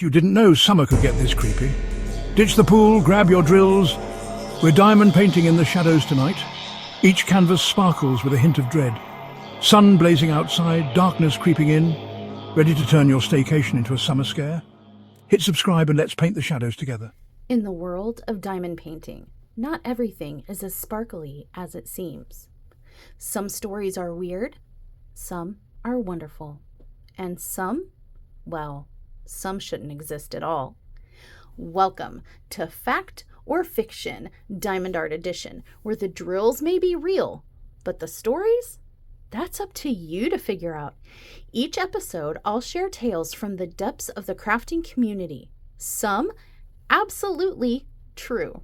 Bet you didn't know summer could get this creepy. Ditch the pool, grab your drills. We're diamond painting in the shadows tonight. Each canvas sparkles with a hint of dread. Sun blazing outside, darkness creeping in. Ready to turn your staycation into a summer scare? Hit subscribe and let's paint the shadows together. In the world of diamond painting, not everything is as sparkly as it seems. Some stories are weird, some are wonderful, and some shouldn't exist at all. Welcome to Fact or Fiction Diamond Art Edition, where the drills may be real, but the stories? That's up to you to figure out. Each episode, I'll share tales from the depths of the crafting community. Some absolutely true.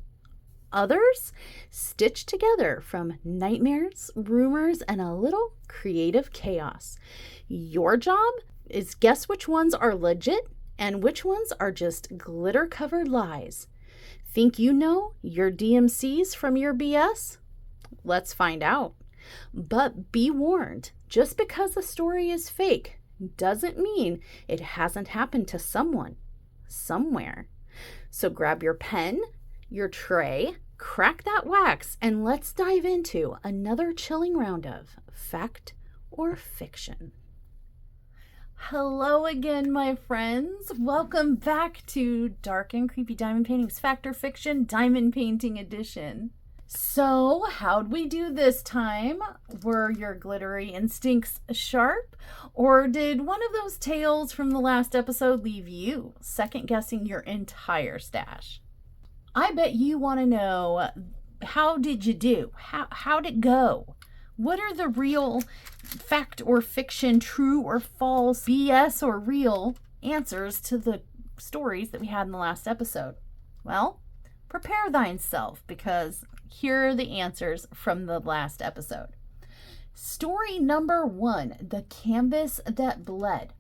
Others stitched together from nightmares, rumors, and a little creative chaos. Your job is guess which ones are legit and which ones are just glitter-covered lies. Think you know your DMCs from your BS? Let's find out. But be warned, just because a story is fake doesn't mean it hasn't happened to someone, somewhere. So grab your pen, your tray, crack that wax, and let's dive into another chilling round of Fact or Fiction. Hello again, my friends. Welcome back to Dark and Creepy Diamond Paintings Fact or Fiction Diamond Painting Edition. So, how'd we do this time? Were your glittery instincts sharp? Or did one of those tales from the last episode leave you second-guessing your entire stash? I bet you want to know, how did you do? How'd it go? What are the real fact or fiction, true or false, BS or real answers to the stories that we had in the last episode? Well, prepare thyself, because here are the answers from the last episode. Story number 1, the canvas that bled.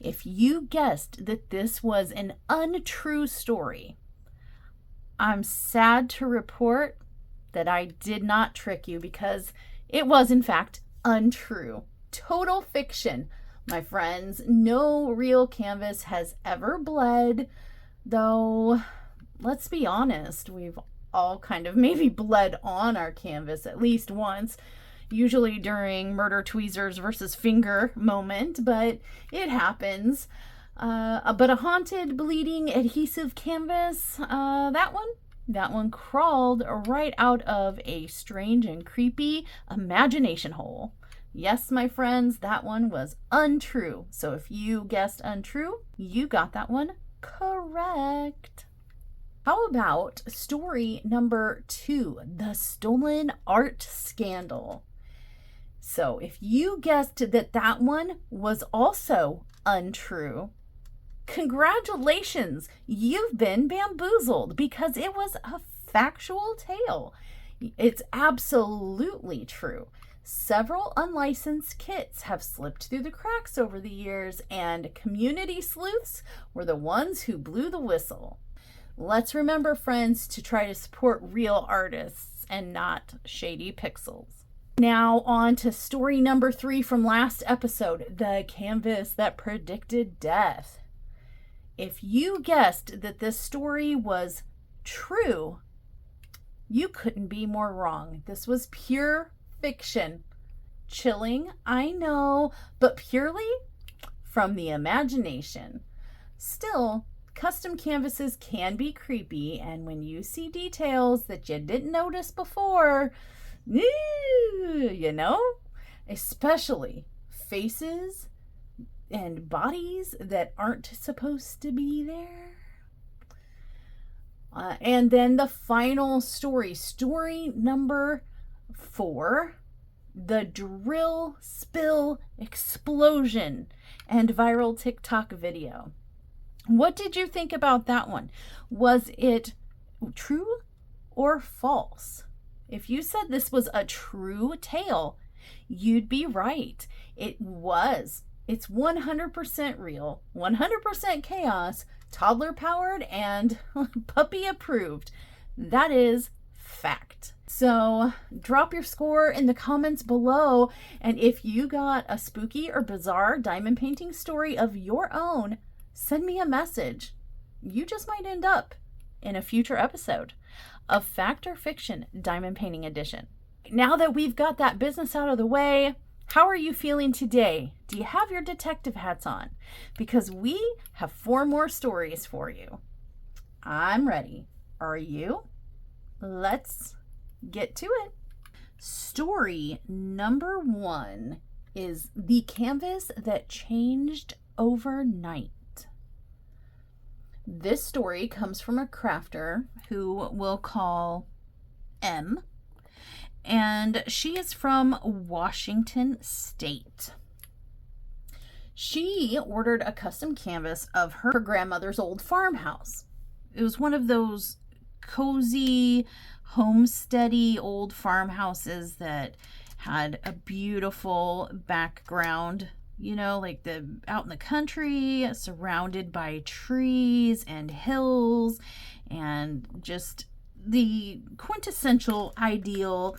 If you guessed that this was an untrue story, I'm sad to report that I did not trick you, because it was in fact untrue. Total fiction, my friends. No real canvas has ever bled, though let's be honest, we've all kind of maybe bled on our canvas at least once, usually during murder tweezers versus finger moment, but it happens. But a haunted, bleeding, adhesive canvas, that one crawled right out of a strange and creepy imagination hole. Yes, my friends, that one was untrue. So if you guessed untrue, you got that one correct. How about story number 2, the stolen art scandal? So if you guessed that one was also untrue, congratulations, you've been bamboozled, because it was a factual tale. It's absolutely true. Several unlicensed kits have slipped through the cracks over the years, and community sleuths were the ones who blew the whistle. Let's remember, friends, to try to support real artists and not shady pixels. Now on to story number 3 from last episode, the canvas that predicted death. If you guessed that this story was true, you couldn't be more wrong. This was pure fiction. Chilling, I know, but purely from the imagination. Still, custom canvases can be creepy, and when you see details that you didn't notice before, especially faces and bodies that aren't supposed to be there. And then the final story number 4, the drill spill explosion and viral TikTok video. What did you think about that one? Was it true or false? If you said this was a true tale, you'd be right. It was. It's 100% real, 100% chaos, toddler powered, and puppy approved. That is fact. So drop your score in the comments below, and if you got a spooky or bizarre diamond painting story of your own, send me a message. You just might end up in a future episode of Fact or Fiction Diamond Painting Edition. Now that we've got that business out of the way, how are you feeling today? Do you have your detective hats on? Because we have 4 more stories for you. I'm ready. Are you? Let's get to it. Story number 1 is The Canvas That Changed Overnight. This story comes from a crafter who we'll call M, and she is from Washington State. She ordered a custom canvas of her grandmother's old farmhouse. It was one of those cozy, homesteady old farmhouses that had a beautiful background, you know, like out in the country, surrounded by trees and hills, and just the quintessential ideal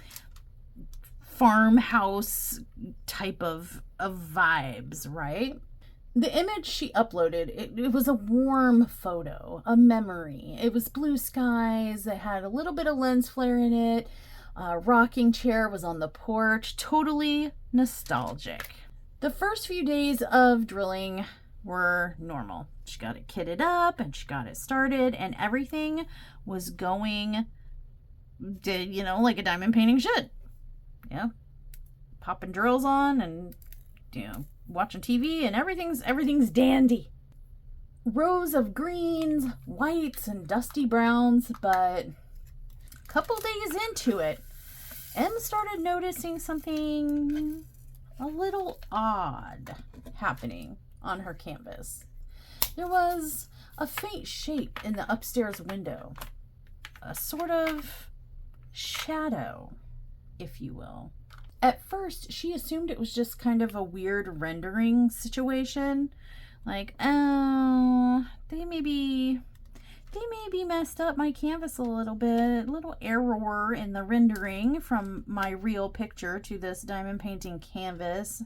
farmhouse type of vibes, right? The image she uploaded, it was a warm photo, a memory. It was blue skies, it had a little bit of lens flare in it, a rocking chair was on the porch, totally nostalgic. The first few days of drilling were normal. She got it kitted up and she got it started, and everything was going, you know, like a diamond painting should. Yeah, popping drills on and, you know, watching TV, and everything's dandy. Rows of greens, whites, and dusty browns, but a couple days into it, Em started noticing something a little odd happening on her canvas. There was a faint shape in the upstairs window, a sort of shadow, if you will. At first, she assumed it was just kind of a weird rendering situation. Like, oh, they maybe messed up my canvas a little bit. A little error in the rendering from my real picture to this diamond painting canvas.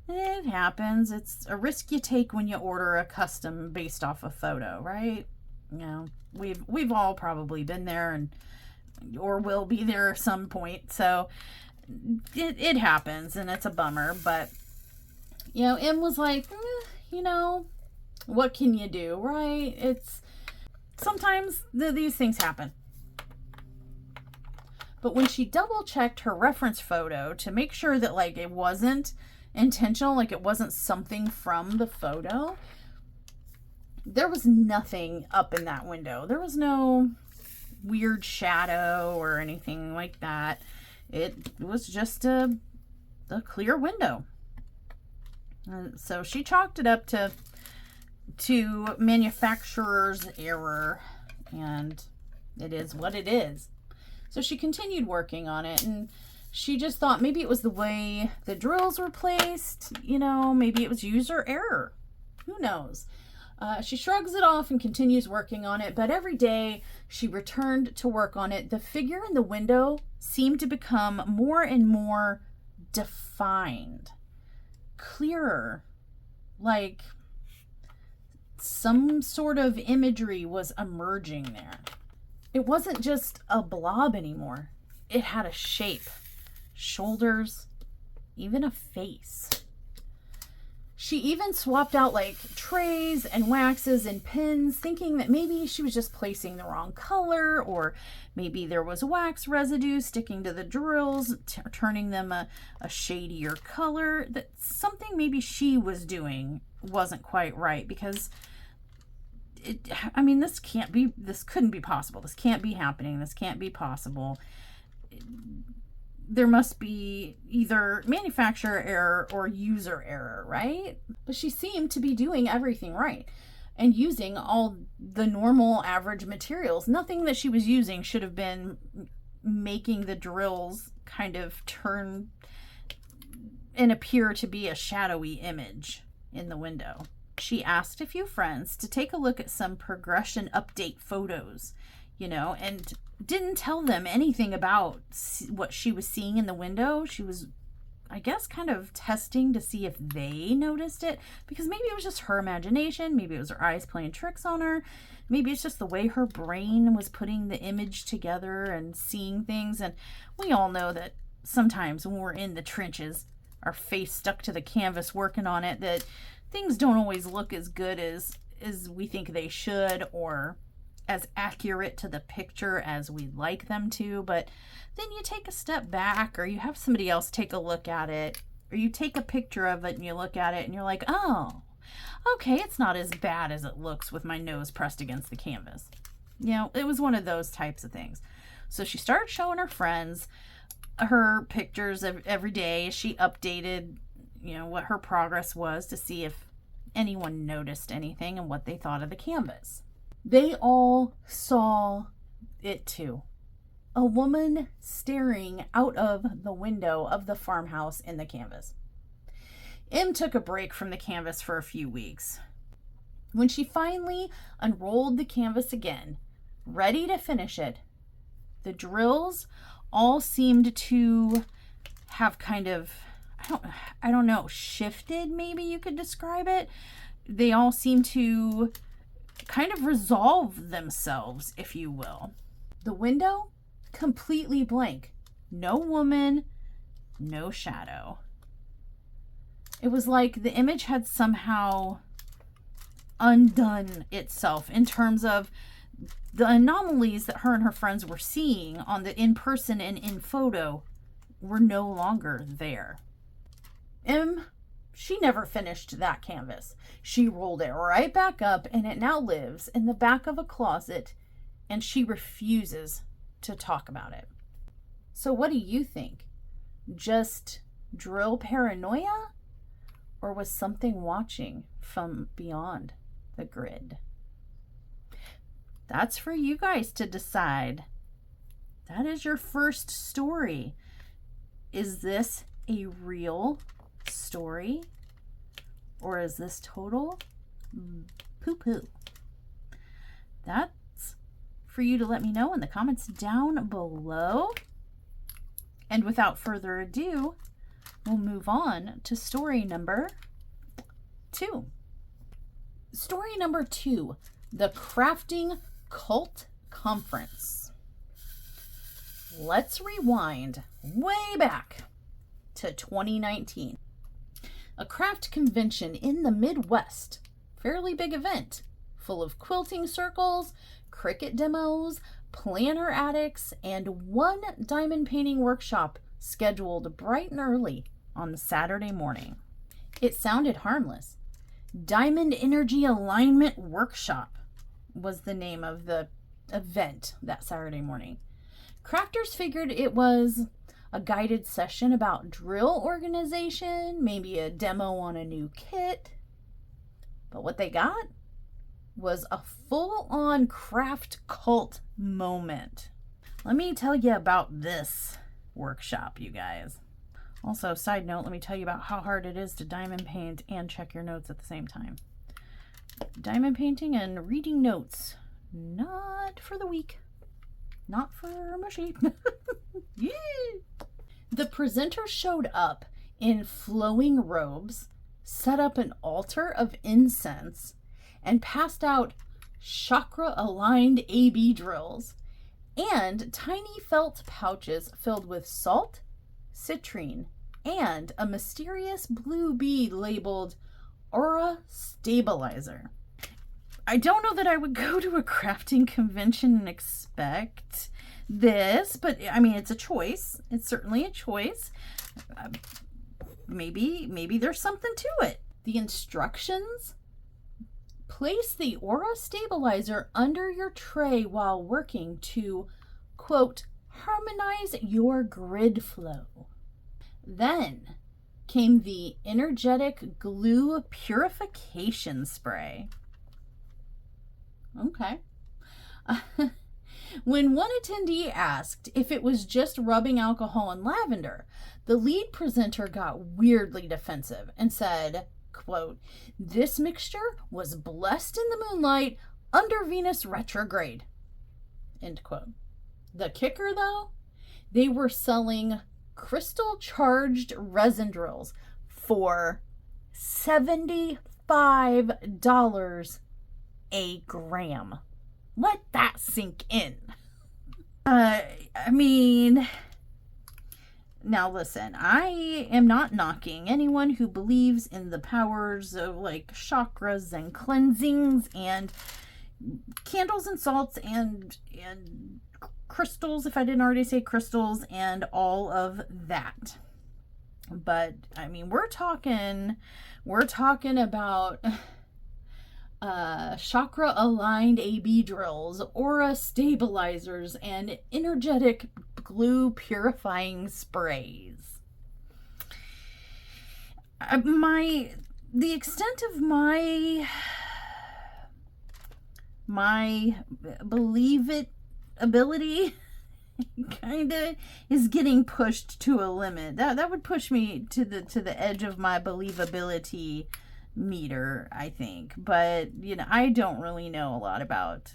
It happens. It's a risk you take when you order a custom based off a photo, right? You know, we've all probably been there and or will be there at some point. So it happens, and it's a bummer, but you know, Em was like, you know, what can you do, right? It's sometimes these things happen. But when she double checked her reference photo to make sure that like it wasn't intentional, like it wasn't something from the photo, there was nothing up in that window. There was no weird shadow or anything like that. It was just a clear window. And so she chalked it up to manufacturer's error, and it is what it is. So she continued working on it, and she just thought maybe it was the way the drills were placed, you know, maybe it was user error. Who knows? She shrugs it off and continues working on it, but every day she returned to work on it, the figure in the window seemed to become more and more defined, clearer, like some sort of imagery was emerging there. It wasn't just a blob anymore. It had a shape, shoulders, even a face. She even swapped out like trays and waxes and pins, thinking that maybe she was just placing the wrong color, or maybe there was wax residue sticking to the drills, turning them a shadier color. That something maybe she was doing wasn't quite right, because this couldn't be possible. This can't be happening. This can't be possible. There must be either manufacturer error or user error, right? But she seemed to be doing everything right and using all the normal average materials. Nothing that she was using should have been making the drills kind of turn and appear to be a shadowy image in the window. She asked a few friends to take a look at some progression update photos, you know, and didn't tell them anything about what she was seeing in the window. She was I guess, kind of testing to see if they noticed it, because maybe it was just her imagination. Maybe it was her eyes playing tricks on her. Maybe it's just the way her brain was putting the image together and seeing things. And we all know that sometimes when we're in the trenches, our face stuck to the canvas working on it, that things don't always look as good as we think they should, or as accurate to the picture as we'd like them to. But then you take a step back, or you have somebody else take a look at it, or you take a picture of it and you look at it and you're like, oh, okay, it's not as bad as it looks with my nose pressed against the canvas. You know, it was one of those types of things. So she started showing her friends her pictures every day. She updated, what her progress was to see if anyone noticed anything and what they thought of the canvas. They all saw it too. A woman staring out of the window of the farmhouse in the canvas. Em took a break from the canvas for a few weeks. When she finally unrolled the canvas again, ready to finish it, the drills all seemed to have kind of, I don't know, shifted, maybe you could describe it. They all seem to kind of resolve themselves, if you will. The window, completely blank. No woman, no shadow. It was like the image had somehow undone itself in terms of the anomalies that her and her friends were seeing on the in person and in photo were no longer there. She never finished that canvas. She rolled it right back up, and it now lives in the back of a closet, and she refuses to talk about it. So what do you think? Just drill paranoia? Or was something watching from beyond the grid? That's for you guys to decide. That is your first story. Is this a real story? Or is this total poo-poo? That's for you to let me know in the comments down below. And without further ado, we'll move on to story number 2. Story number 2, the Crafting Cult Conference. Let's rewind way back to 2019. A craft convention in the Midwest. Fairly big event, full of quilting circles, Cricut demos, planner attics, and one diamond painting workshop scheduled bright and early on the Saturday morning. It sounded harmless. Diamond Energy Alignment Workshop was the name of the event that Saturday morning. Crafters figured it was a guided session about drill organization, maybe a demo on a new kit. But what they got was a full-on craft cult moment. Let me tell you about this workshop, you guys. Also, side note, let me tell you about how hard it is to diamond paint and check your notes at the same time. Diamond painting and reading notes, not for the weak. Not for mushy. Yeah. The presenter showed up in flowing robes, set up an altar of incense, and passed out chakra-aligned AB drills and tiny felt pouches filled with salt, citrine, and a mysterious blue bead labeled Aura Stabilizer. I don't know that I would go to a crafting convention and expect this, but I mean, it's a choice. It's certainly a choice. Maybe there's something to it. The instructions: place the Aura Stabilizer under your tray while working to, quote, harmonize your grid flow. Then came the energetic glue purification spray. Okay. When one attendee asked if it was just rubbing alcohol and lavender, the lead presenter got weirdly defensive and said, quote, this mixture was blessed in the moonlight under Venus retrograde, end quote. The kicker, though, they were selling crystal charged resin drills for $75 a gram. Let that sink in. Now listen, I am not knocking anyone who believes in the powers of like chakras and cleansings and candles and salts and crystals, if I didn't already say crystals, and all of that. But I mean, we're talking about chakra aligned AB drills, aura stabilizers, and energetic glue purifying sprays. The extent of my believe it ability kind of is getting pushed to a limit. That would push me to the edge of my believability meter, I think. But I don't really know a lot about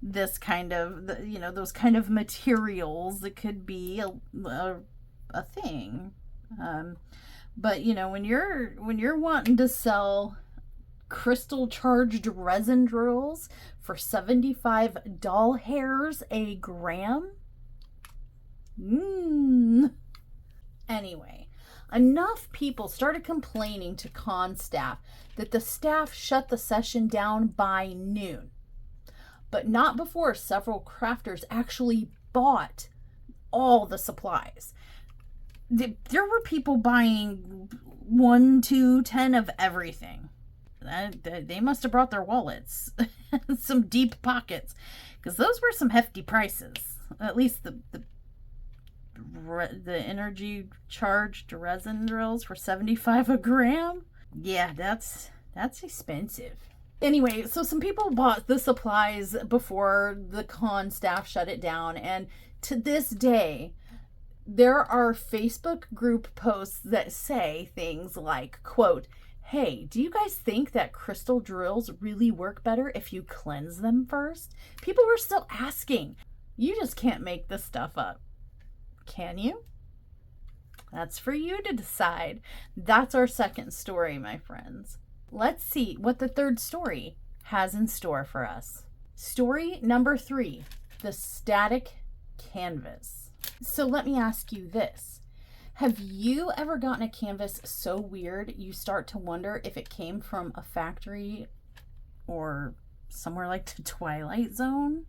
this kind of those kind of materials that could be a thing. But when you're wanting to sell crystal charged resin drills for 75 doll hairs a gram. Anyway, enough people started complaining to con staff that the staff shut the session down by noon. But not before several crafters actually bought all the supplies. There were people buying 1, 2, 10 of everything. They must have brought their wallets, some deep pockets, because those were some hefty prices. At least the energy charged resin drills for 75 a gram. Yeah, that's expensive. Anyway, so some people bought the supplies before the con staff shut it down, and to this day, there are Facebook group posts that say things like, quote, "Hey, do you guys think that crystal drills really work better if you cleanse them first?" People were still asking. You just can't make this stuff up. Can you? That's for you to decide. That's our second story, my friends. Let's see what the third story has in store for us. Story number 3, the static canvas. So let me ask you this. Have you ever gotten a canvas so weird you start to wonder if it came from a factory or somewhere like the Twilight Zone?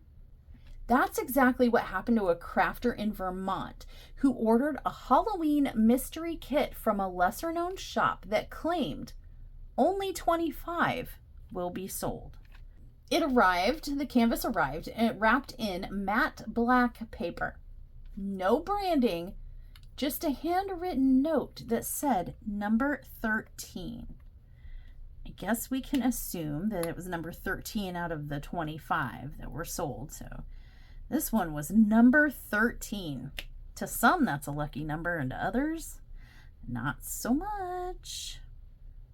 That's exactly what happened to a crafter in Vermont who ordered a Halloween mystery kit from a lesser-known shop that claimed only 25 will be sold. The canvas arrived, and it wrapped in matte black paper. No branding, just a handwritten note that said number 13. I guess we can assume that it was number 13 out of the 25 that were sold. So this one was number 13. To some, that's a lucky number, and to others, not so much.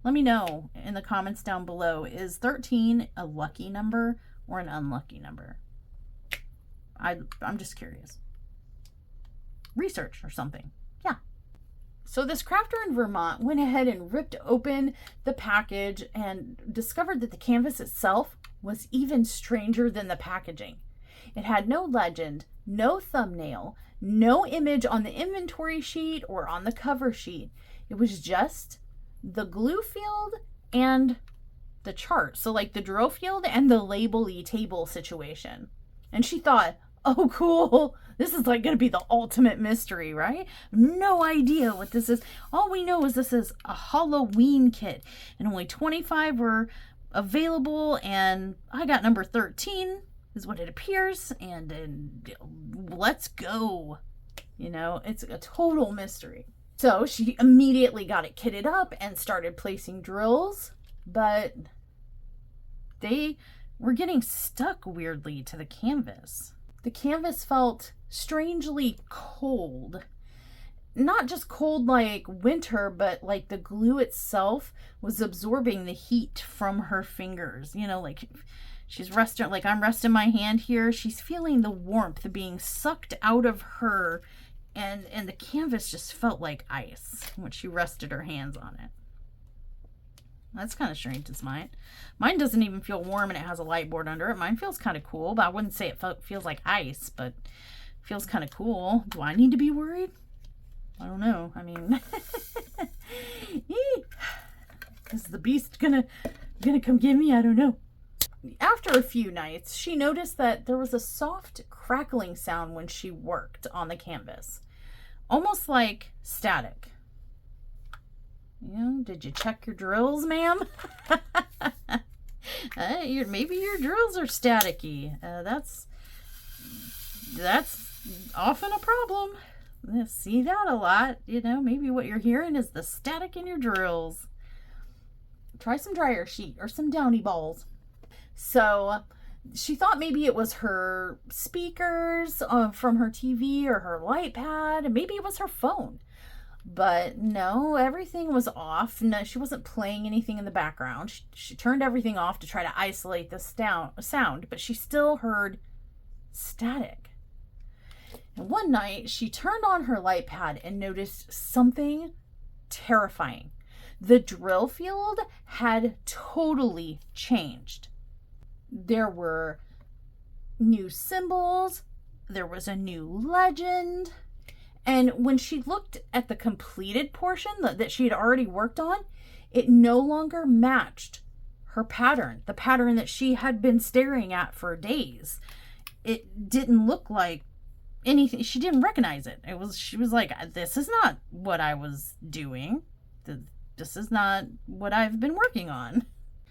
Let me know in the comments down below, is 13 a lucky number or an unlucky number? I'm just curious. Research or something. Yeah. So this crafter in Vermont went ahead and ripped open the package and discovered that the canvas itself was even stranger than the packaging. It had no legend, no thumbnail, no image on the inventory sheet or on the cover sheet. It was just the glue field and the chart. So like the drill field and the label-y table situation. And she thought, oh cool, this is like going to be the ultimate mystery, right? No idea what this is. All we know is this is a Halloween kit and only 25 were available, and I got number 13 is what it appears, and let's go. It's a total mystery. So she immediately got it kitted up and started placing drills, but they were getting stuck weirdly to the canvas. The canvas felt strangely cold. Not just cold like winter, but like the glue itself was absorbing the heat from her fingers. Like she's resting, like I'm resting my hand here. She's feeling the warmth being sucked out of her and the canvas just felt like ice when she rested her hands on it. That's kind of strange as mine. Mine doesn't even feel warm and it has a light board under it. Mine feels kind of cool, but I wouldn't say it feels like ice, but it feels kind of cool. Do I need to be worried? I don't know. I mean, is the beast gonna come get me? I don't know. After a few nights, she noticed that there was a soft crackling sound when she worked on the canvas, almost like static. Did you check your drills, ma'am? Maybe your drills are staticky. That's often a problem. I see that a lot. Maybe what you're hearing is the static in your drills. Try some dryer sheet or some Downy balls. So she thought maybe it was her speakers from her TV or her light pad, and maybe it was her phone. But no, everything was off. No, she wasn't playing anything in the background. She turned everything off to try to isolate the sound, but she still heard static. And one night, she turned on her light pad and noticed something terrifying. The drill field had totally changed. There were new symbols. There was a new legend. And when she looked at the completed portion that she had already worked on, it no longer matched her pattern, the pattern that she had been staring at for days. It didn't look like anything. She didn't recognize it. She was like, this is not what I was doing. This is not what I've been working on.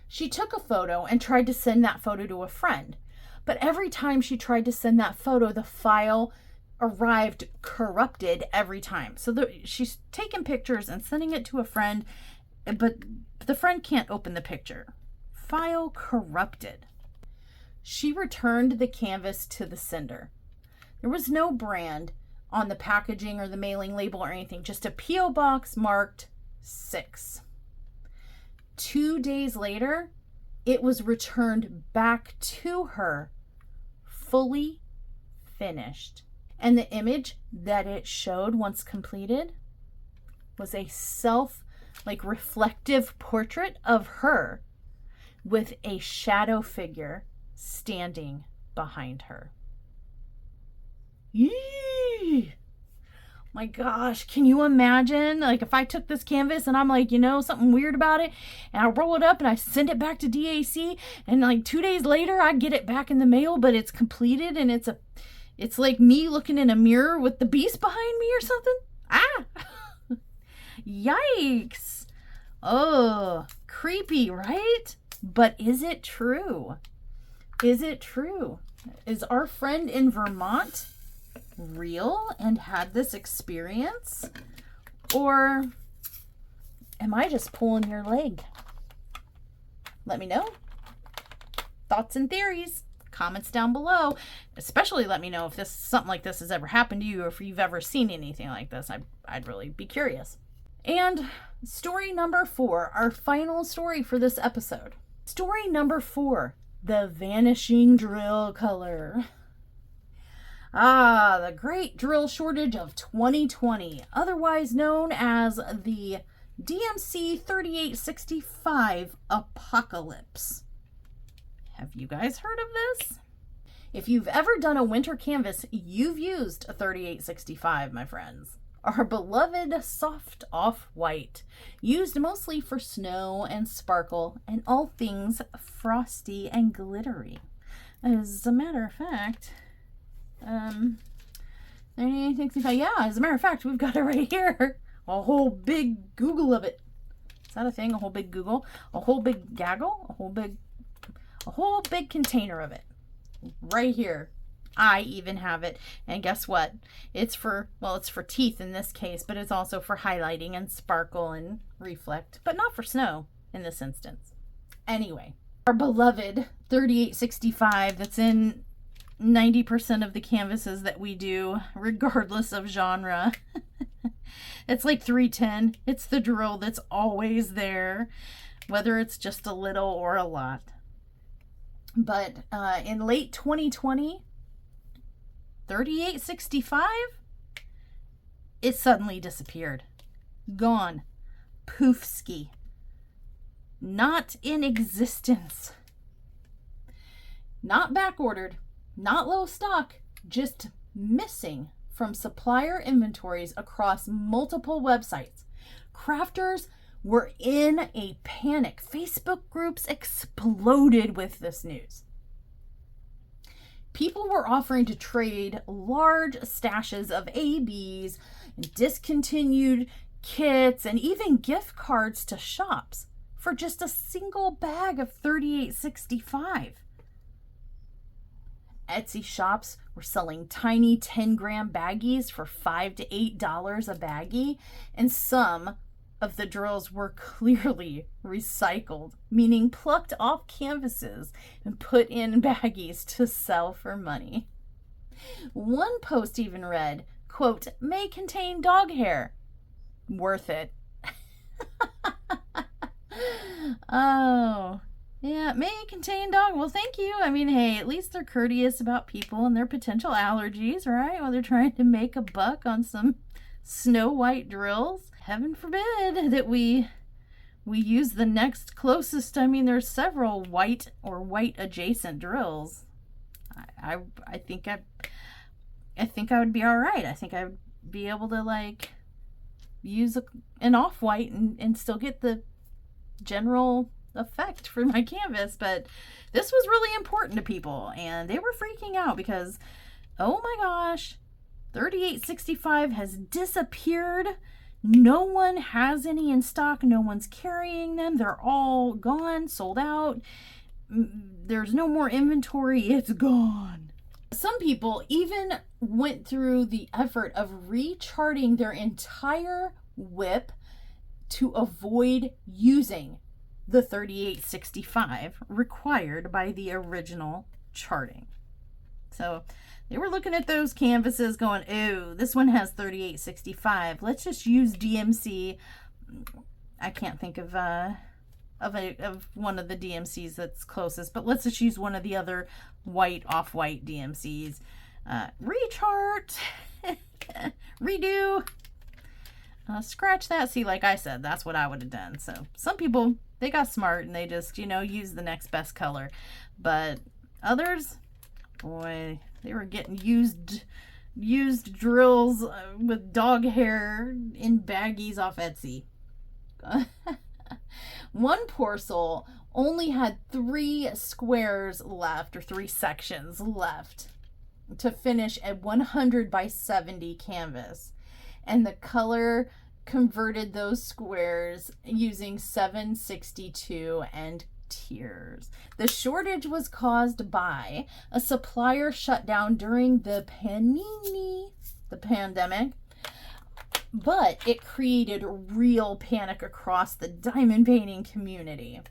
She took a photo and tried to send that photo to a friend. But every time she tried to send that photo, the file arrived corrupted every time. So she's taking pictures and sending it to a friend, but the friend can't open the picture. File corrupted. She returned the canvas to the sender. There was no brand on the packaging or the mailing label or anything, just a P.O. box marked 6. 2 days later, it was returned back to her, fully finished. And the image that it showed once completed was a reflective portrait of her with a shadow figure standing behind her. Yee! My gosh, can you imagine? Like, if I took this canvas and I'm like, something weird about it, and I roll it up and I send it back to DAC, and like 2 days later I get it back in the mail, but it's completed and it's like me looking in a mirror with the beast behind me or something. Yikes. Oh, creepy, right? But is it true? Is it true? Is our friend in Vermont real and had this experience? Or am I just pulling your leg? Let me know. Thoughts and theories. Comments down below. Especially let me know if something like this has ever happened to you, or if you've ever seen anything like this. I'd really be curious. And story number 4, our final story for this episode. Story number 4, the vanishing drill color. The great drill shortage of 2020, otherwise known as the DMC 3865 apocalypse. Have you guys heard of this? If you've ever done a winter canvas, you've used a 3865, my friends. Our beloved soft off-white, used mostly for snow and sparkle and all things frosty and glittery. As a matter of fact, 3865, yeah, as a matter of fact, we've got it right here. A whole big Google of it. Is that a thing? A whole big Google? A whole big gaggle? A whole big container of it right here. I even have it, and guess what? It's for teeth in this case, but it's also for highlighting and sparkle and reflect, but not for snow in this instance. Anyway, our beloved 3865 that's in 90% of the canvases that we do, regardless of genre. It's like 310. It's the drill that's always there, whether it's just a little or a lot. But in late 2020, 3865 it suddenly disappeared. Gone. Poofski. Not in existence. Not back ordered, not low stock, just missing from supplier inventories across multiple websites. Crafters were in a panic. Facebook groups exploded with this news. People were offering to trade large stashes of ABs, discontinued kits, and even gift cards to shops for just a single bag of $38.65. Etsy shops were selling tiny 10-gram baggies for $5 to $8 a baggie, and some of the drills were clearly recycled, meaning plucked off canvases and put in baggies to sell for money. One post even read, quote, "may contain dog hair. Worth it." Oh, yeah, may contain dog. Well, thank you. I mean, hey, at least they're courteous about people and their potential allergies, right? While they're trying to make a buck on some Snow White drills. Heaven forbid that we use the next closest. I mean, there's several white or white adjacent drills. I think I would be all right. I think I would be able to like use an off-white and still get the general effect for my canvas. But this was really important to people, and they were freaking out because, oh my gosh, $38.65 has disappeared. No one has any in stock. No one's carrying them. They're all gone, sold out. There's no more inventory. It's gone. Some people even went through the effort of recharting their entire whip to avoid using the $38.65 required by the original charting. So they were looking at those canvases going, oh, this one has $38.65. Let's just use DMC. I can't think of one of the DMCs that's closest, but let's just use one of the other white, off-white DMCs. Rechart, redo, scratch that. See, like I said, that's what I would have done. So some people, they got smart and they just, use the next best color. But others, boy, they were getting used drills with dog hair in baggies off Etsy. One poor soul only had 3 squares left, or 3 sections left, to finish a 100 by 70 canvas. And the color converted those squares using 762 and tiers. The shortage was caused by a supplier shutdown during the pandemic, but it created real panic across the diamond painting community.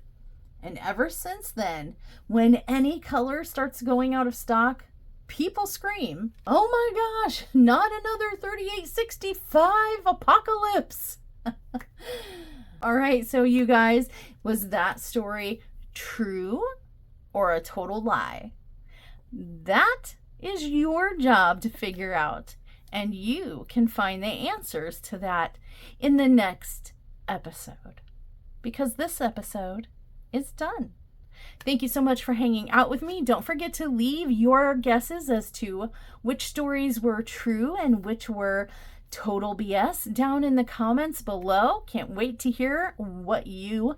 And ever since then, when any color starts going out of stock, people scream, "Oh my gosh, not another $38.65 apocalypse." All right, so you guys, was that story true or a total lie? That is your job to figure out, and you can find the answers to that in the next episode, because this episode is done. Thank you so much for hanging out with me. Don't forget to leave your guesses as to which stories were true and which were total BS down in the comments below. Can't wait to hear what you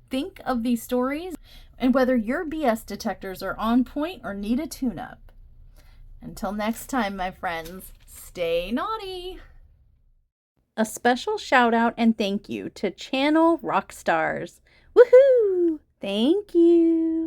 think of these stories and whether your BS detectors are on point or need a tune-up. Until next time, my friends, stay naughty. A special shout out and thank you to Channel Rockstars. Woohoo! Thank you.